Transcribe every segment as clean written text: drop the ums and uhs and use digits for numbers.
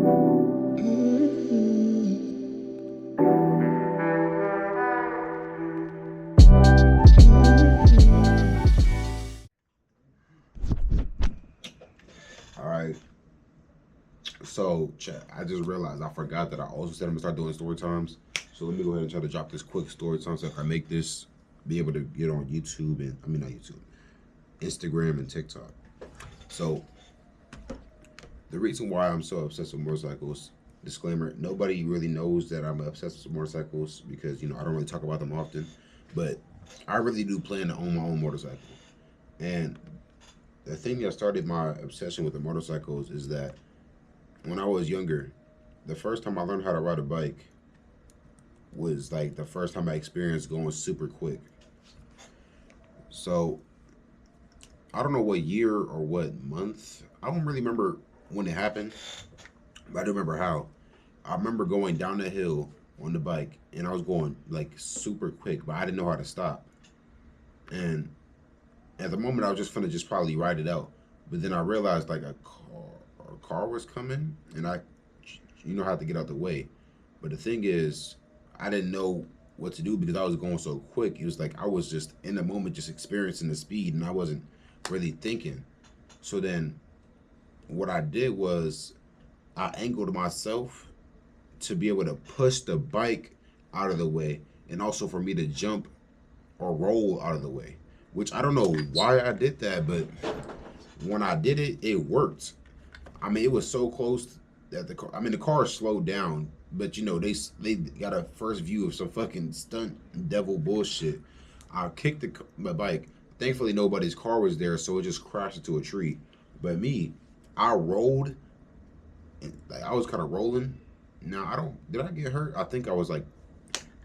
All right. So, chat, I just realized I forgot that I also said I'm gonna start doing story times. So let me go ahead and try to drop this quick story time so I can make this be able to get on YouTube and I mean not YouTube, Instagram and TikTok. So the reason why I'm so obsessed with motorcycles, disclaimer, nobody really knows that I'm obsessed with motorcycles because I don't really talk about them often, but I really do plan to own my own motorcycle. And the thing that started my obsession with the motorcycles is that when I was younger, the first time I learned how to ride a bike was like the first time I experienced going super quick. So I don't know what year or what month. I don't really remember when it happened, but I do remember how. I remember going down the hill on the bike and I was going like super quick, but I didn't know how to stop. And at the moment I was just gonna just probably ride it out. But then I realized like a car was coming and I had to get out the way. But the thing is, I didn't know what to do because I was going so quick. It was like I was just in the moment, just experiencing the speed, and I wasn't really thinking. So then, what I did was I angled myself to be able to push the bike out of the way, and also for me to jump or roll out of the way. Which I don't know why I did that, but when I did it, it worked. I mean, it was so close that the car slowed down, but they got a first view of some fucking stunt devil bullshit. I kicked my bike. Thankfully, nobody's car was there, so it just crashed into a tree. But me, I rolled, and like I was kind of rolling. Now I don't. Did I get hurt? I think I was like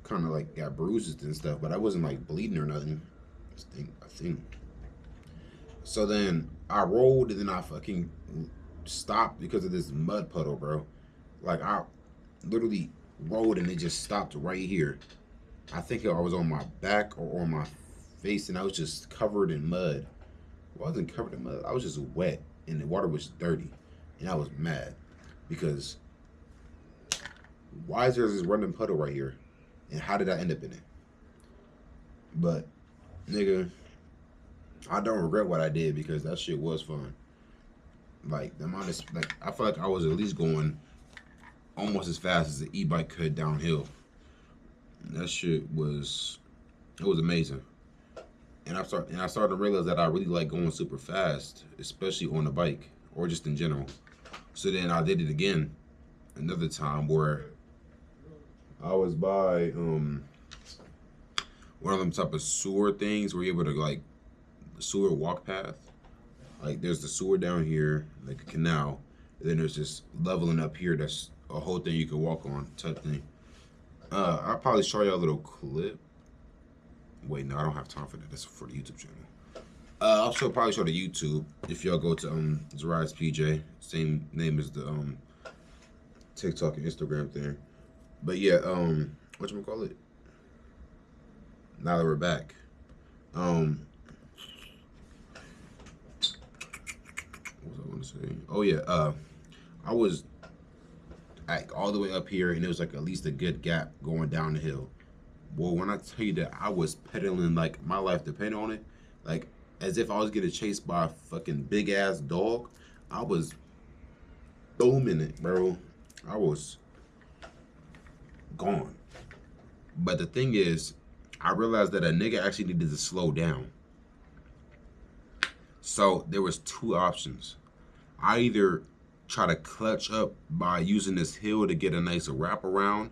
kind of like got bruises and stuff, but I wasn't like bleeding or nothing. I think. So then I rolled, and then I fucking stopped because of this mud puddle, bro. Like I literally rolled and it just stopped right here. I think I was on my back or on my face and I was just covered in mud. Well, I wasn't covered in mud. I was just wet and the water was dirty. And I was mad because why is there this random puddle right here? And how did I end up in it? But nigga, I don't regret what I did because that shit was fun. Like the amount of like I feel like I was at least going almost as fast as the e-bike could downhill. That shit was it was amazing. And I started to realize that I really like going super fast, especially on a bike or just in general. So then I did it again another time where I was by one of them type of sewer things where you're able to like the sewer walk path. Like there's the sewer down here, like a canal, and then there's this leveling up here that's a whole thing you can walk on type thing. I'll probably show you a little clip. Wait, no, I don't have time for that. That's for the YouTube channel. Probably show the YouTube if y'all go to Zariah's PJ, same name as the TikTok and Instagram thing. But yeah, whatchamacallit? Now that we're back. What was I want to say? Oh yeah, I was like all the way up here and it was like at least a good gap going down the hill. Well, when I tell you that I was pedaling like my life depended on it, like as if I was getting chased by a fucking big ass dog, I was booming it, bro. I was gone. But the thing is, I realized that a nigga actually needed to slow down. So there was two options. I either try to clutch up by using this hill to get a nice wraparound,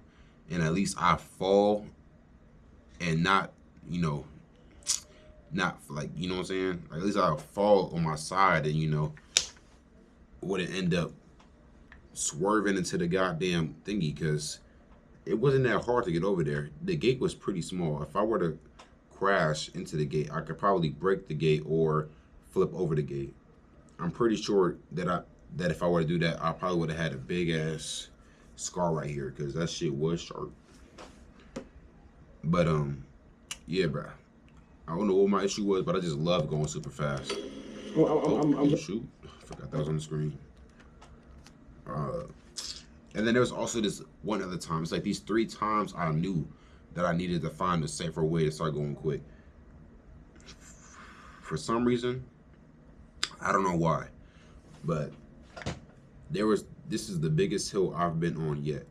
and at least I fall and not, not like, what I'm saying? Like, at least I'll fall on my side and, wouldn't end up swerving into the goddamn thingy because it wasn't that hard to get over there. The gate was pretty small. If I were to crash into the gate, I could probably break the gate or flip over the gate. I'm pretty sure that if I were to do that, I probably would have had a big ass scar right here because that shit was sharp. But yeah, bro. I don't know what my issue was, but I just love going super fast. Oh, shoot! I forgot that was on the screen. And then there was also this one other time. It's like these 3 times I knew that I needed to find a safer way to start going quick. For some reason, I don't know why, but there was this is the biggest hill I've been on yet.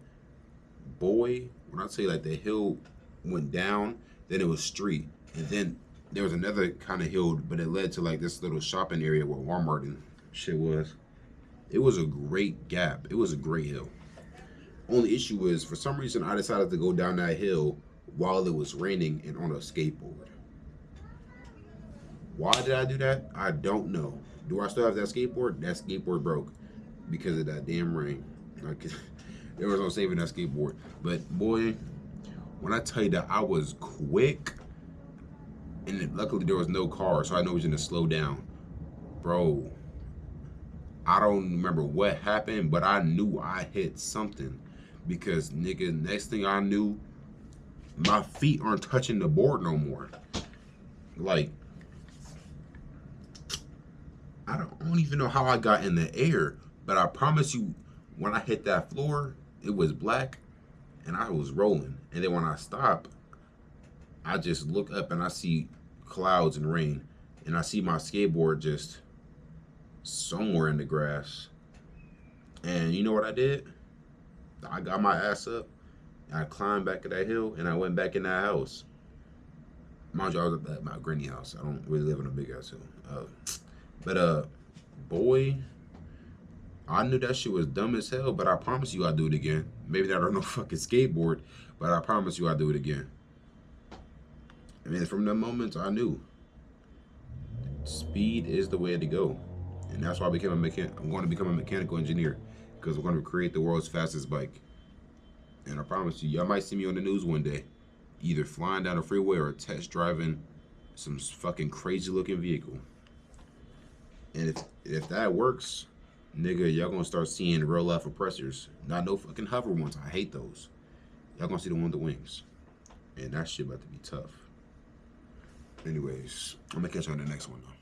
Boy, when I say like the hill went down, then it was street, and then there was another kind of hill, but it led to like this little shopping area where Walmart and shit was. It was a great gap. It was a great hill. Only issue is for some reason I decided to go down that hill while it was raining and on a skateboard. Why did I do that? I don't know. Do I still have that skateboard? That skateboard broke because of that damn rain. Like, there was no saving that skateboard. But boy, when I tell you that I was quick, and luckily there was no car, so I know it was gonna slow down. Bro, I don't remember what happened, but I knew I hit something because nigga, next thing I knew, my feet aren't touching the board no more. Like, I don't even know how I got in the air, but I promise you, when I hit that floor, it was black and I was rolling. And then when I stop, I just look up and I see clouds and rain, and I see my skateboard just somewhere in the grass. And you know what I did? I got my ass up, I climbed back to that hill, and I went back in that house. Mind you, I was at my granny house. I don't really live in a big ass hill. But boy, I knew that shit was dumb as hell, but I promise you I'll do it again. Maybe not on no fucking skateboard, but I promise you I'll do it again. I mean, from that moment, I knew speed is the way to go. And that's why I became a mechanic. I'm going to become a mechanical engineer because we're going to create the world's fastest bike. And I promise you, y'all might see me on the news one day, either flying down the freeway or test driving some fucking crazy looking vehicle. And if that works, nigga, y'all gonna start seeing real life oppressors. Not no fucking hover ones. I hate those. Y'all gonna see the one with the wings. And that shit about to be tough. Anyways, I'm gonna catch you on the next one though.